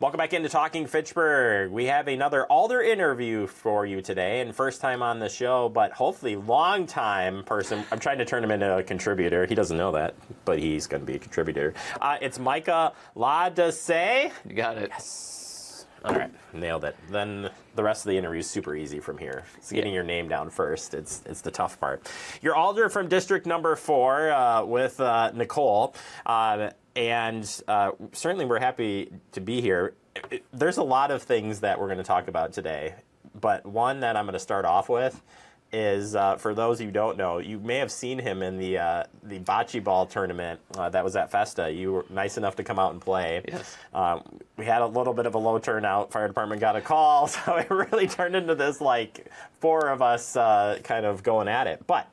Welcome back into Talking Fitchburg. We have another Alder interview for you today, and first time on the show, but hopefully long time person. I'm trying to turn him into a contributor. He doesn't know that, but he's going to be a contributor. It's Micah LaDousa. You got it. Yes. All right, nailed it. Then the rest of the interview is super easy from here. It's getting your name down first. It's the tough part. You're Alder from District Number 4 with Nicole. And certainly we're happy to be here. There's a lot of things that we're going to talk about today, but one that I'm going to start off with is, for those who don't know, you may have seen him in the bocce ball tournament that was at Festa. You were nice enough to come out and play. Yes. We had a little bit of a low turnout. Fire department got a call, so it really turned into this, like, four of us kind of going at it. But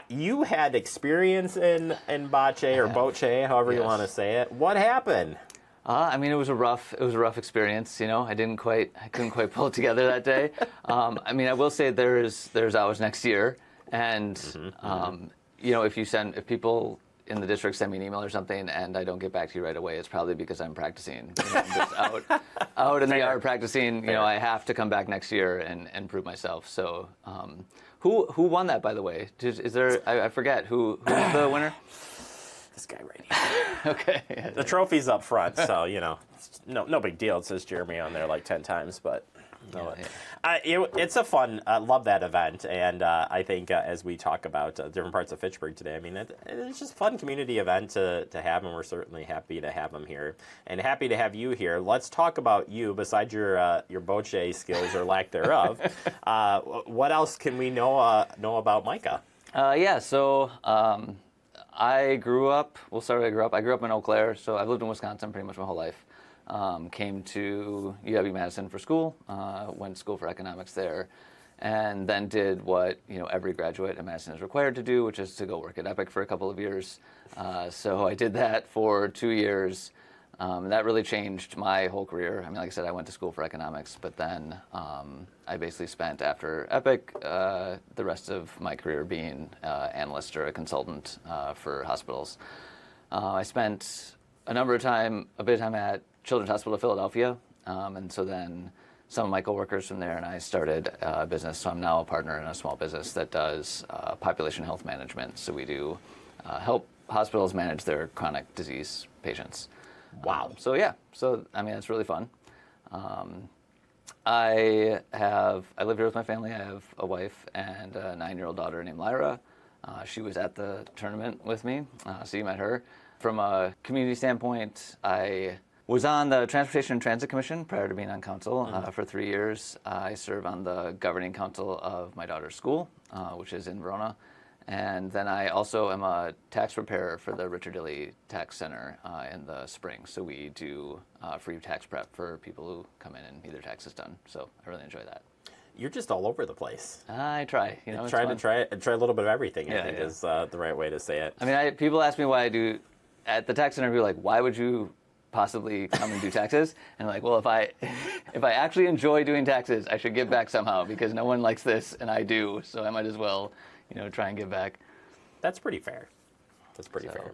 you had experience in bocce or boche, however you want to say it. What happened? I mean, it was a rough experience. You know, I couldn't quite pull it together that day. I mean, I will say there's hours next year, and you know, if people in the district send me an email or something and I don't get back to you right away, it's probably because I'm practicing. You know, I'm just out in the yard practicing. You know, I have to come back next year and prove myself. So, who won that, by the way? Is there? I forget who's the winner. This guy right here. Okay. The trophy's up front, so, you know, no big deal. It says Jeremy on there like 10 times, but no. It's a fun, love that event, and I think as we talk about different parts of Fitchburg today, I mean, it's just a fun community event to have, and we're certainly happy to have them here, and happy to have you here. Let's talk about you, besides your boche skills or lack thereof. What else can we know about Micah? I grew up in Eau Claire, so I've lived in Wisconsin pretty much my whole life. Came to UW-Madison for school, went to school for economics there, and then did what, you know, every graduate at Madison is required to do, which is to go work at Epic for a couple of years. So I did that for 2 years. That really changed my whole career. I mean, like I said, I went to school for economics, but then I basically spent, after Epic, the rest of my career being analyst or a consultant for hospitals. I spent a bit of time at Children's Hospital of Philadelphia, and so then some of my coworkers from there and I started a business. So I'm now a partner in a small business that does population health management. So we do help hospitals manage their chronic disease patients. Wow. So I mean, it's really fun. I live here with my family. I have a wife and a 9-year-old daughter named Lyra. She was at the tournament with me, so you met her. From a community standpoint, I was on the Transportation and Transit Commission prior to being on council for 3 years. I serve on the governing council of my daughter's school, which is in Verona. And then I also am a tax preparer for the Richard Dilley Tax Center in the spring. So we do free tax prep for people who come in and need their taxes done. So I really enjoy that. You're just all over the place. I try. You know, try a little bit of everything. I think is the right way to say it. I mean, people ask me why I do at the tax interview, like, why would you possibly come and do taxes? And I'm like, well, if I actually enjoy doing taxes, I should give back somehow, because no one likes this and I do. So I might as well, you know, try and give back. That's pretty fair. Fair.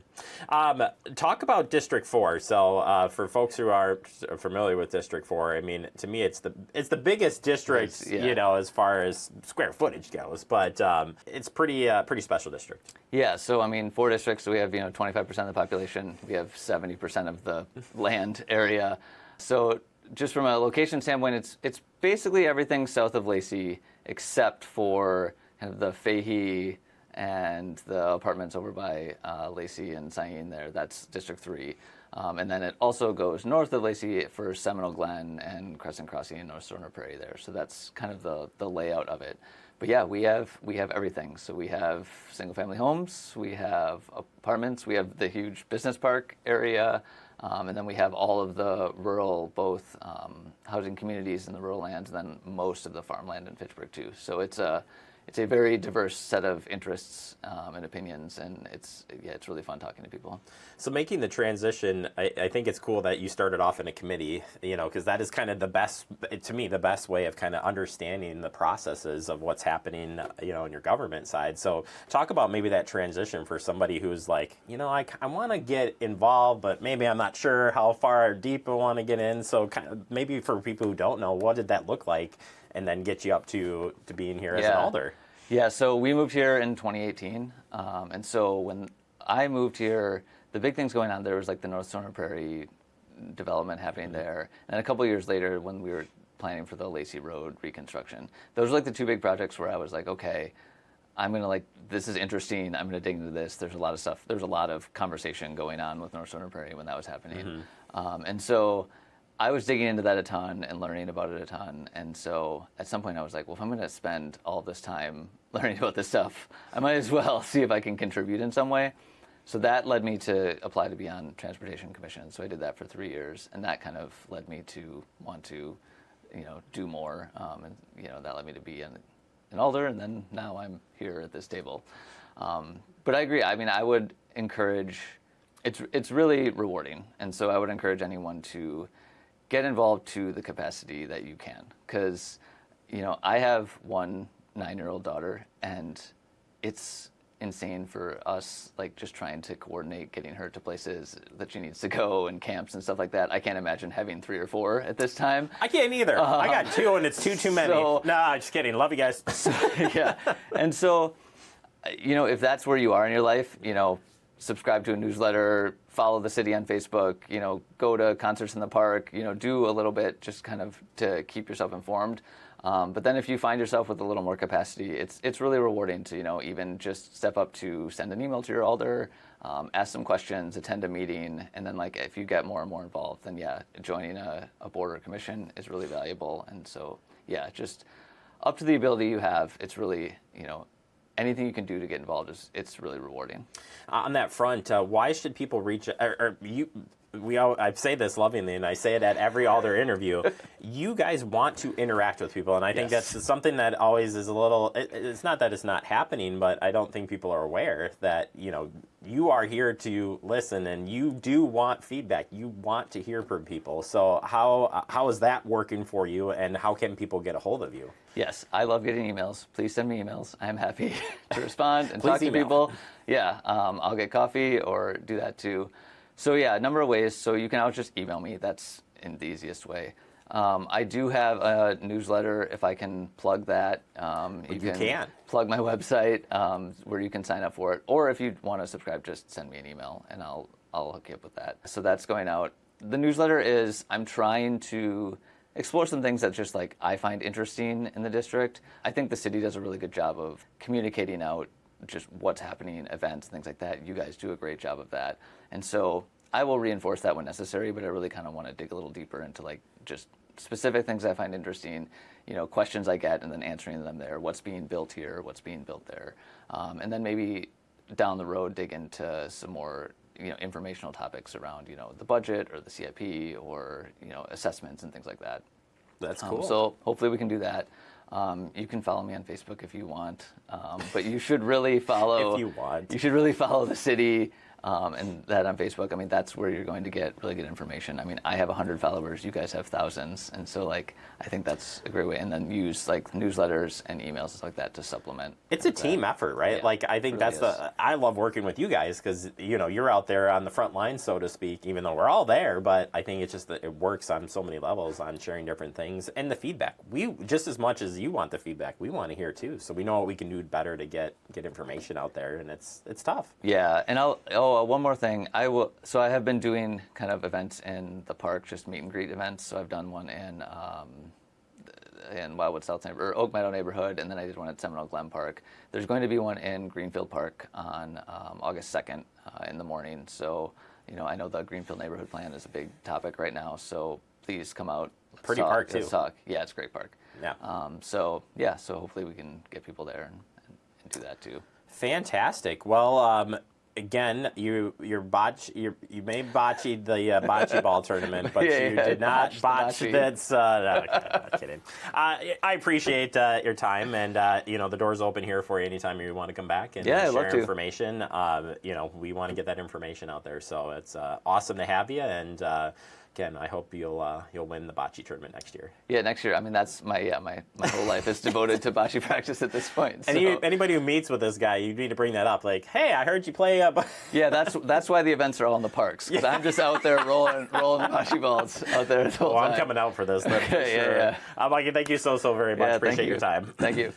Talk about District 4. So for folks who are familiar with District 4, I mean, to me, it's the biggest district, you know, as far as square footage goes. But it's pretty special district. Yeah. So I mean, 4 districts. So we have 25% of the population. We have 70% of the land area. So just from a location standpoint, it's basically everything south of Lacey except for kind of the Fahey and the apartments over by Lacey and Syene there. That's District 3. And then it also goes north of Lacey for Seminole Glen and Crescent Crossing and North Sorno Prairie there. So that's kind of the layout of it. But yeah, we have everything. So we have single family homes, we have apartments, we have the huge business park area, and then we have all of the rural, both housing communities in the rural lands, and then most of the farmland in Fitchburg too. So it's it's a very diverse set of interests and opinions, and it's really fun talking to people. So making the transition, I think it's cool that you started off in a committee, because that is kind of the best, to me, the best way of kind of understanding the processes of what's happening, in your government side. So talk about maybe that transition for somebody who's like, I want to get involved, but maybe I'm not sure how far deep I want to get in. So kind of maybe for people who don't know, what did that look like? And then get you up to being here as an alder. Yeah, so we moved here in 2018. And so when I moved here, the big things going on there was like the North Sonoma Prairie development happening there. And a couple of years later, when we were planning for the Lacey Road reconstruction, those were like the two big projects where I was like, okay, I'm going to this is interesting. I'm going to dig into this. There's a lot of stuff. There's a lot of conversation going on with North Sonoma Prairie when that was happening. And so I was digging into that a ton and learning about it a ton. And so at some point I was like, well, if I'm going to spend all this time learning about this stuff, I might as well see if I can contribute in some way. So that led me to apply to be on Transportation Commission. So I did that for 3 years, and that kind of led me to want to, do more. And that led me to be an alder, and then now I'm here at this table. But I agree. I mean, I would encourage. It's really rewarding, and so I would encourage anyone to get involved to the capacity that you can, because I have one 9-year-old daughter, and it's insane for us, just trying to coordinate getting her to places that she needs to go and camps and stuff like that. I can't imagine having 3 or 4 at this time. I can't either. I got 2 and it's too many. No, just kidding. Love you guys. Yeah. And so, if that's where you are in your life, subscribe to a newsletter, follow the city on Facebook, go to concerts in the park, do a little bit just kind of to keep yourself informed. But then if you find yourself with a little more capacity, it's really rewarding to, even just step up to send an email to your alder, ask some questions, attend a meeting, and then if you get more and more involved, then joining a board or commission is really valuable. And so, just up to the ability you have, it's really, anything you can do to get involved it's really rewarding. On that front, why should people reach? I say this lovingly, and I say it at every alder interview. You guys want to interact with people, and I think that's something that always is a little. It's not that it's not happening, but I don't think people are aware that you are here to listen, and you do want feedback. You want to hear from people. So how is that working for you, and how can people get a hold of you? Yes, I love getting emails. Please send me emails. I'm happy to respond and talk to people. Yeah, I'll get coffee or do that too. So a number of ways. So you can always just email me. That's in the easiest way. I do have a newsletter, if I can plug that. You can plug my website where you can sign up for it. Or if you want to subscribe, just send me an email and I'll hook you up with that. So that's going out. The newsletter is, I'm trying to explore some things that just I find interesting in the district. I think the city does a really good job of communicating out just what's happening, events, things like that. You guys do a great job of that. And so I will reinforce that when necessary, but I really kind of want to dig a little deeper into just specific things I find interesting, questions I get, and then answering them there. What's being built here? What's being built there? And then maybe down the road dig into some more informational topics around the budget or the CIP or assessments and things like that. That's cool. So hopefully we can do that. You can follow me on Facebook if you want, but you should really follow. If you want, you should really follow the city. And that on Facebook, I mean, that's where you're going to get really good information. I mean, I have 100 followers, you guys have thousands, and so I think that's a great way. And then use newsletters and emails like that to supplement. It's a team effort, right? Yeah, I think really that's I love working with you guys because you're out there on the front line, so to speak. Even though we're all there, but I think it's just that it works on so many levels on sharing different things and the feedback. We just as much as you want the feedback, we want to hear too. So we know what we can do better to get information out there, and it's tough. Yeah, and one more thing. So I have been doing kind of events in the park, just meet and greet events. So I've done one in Wildwood South or Oak Meadow neighborhood, and then I did one at Seminole Glen Park. There's going to be one in Greenfield Park on August 2nd in the morning. So I know the Greenfield neighborhood plan is a big topic right now. So please come out. Pretty park too. Talk. Yeah, it's a great park. Yeah. So hopefully we can get people there and do that too. Fantastic. Well, again, you may bocce the bocce ball tournament, but you did not botch this. No, I'm kidding. I appreciate your time, and the door's open here for you anytime you want to come back and I'd love share to. information. We want to get that information out there, so it's awesome to have you. And again, I hope you'll win the bocce tournament next year. Yeah, next year. I mean, that's my whole life is devoted to bocce practice at this point. So. And anybody who meets with this guy, you need to bring that up. Like, hey, I heard you play. Yeah, that's why the events are all in the parks. Because I'm just out there rolling the bocce balls out there the whole time. I'm coming out for this. Then, for sure. Yeah. Micah, thank you so very much. Appreciate your time. Thank you.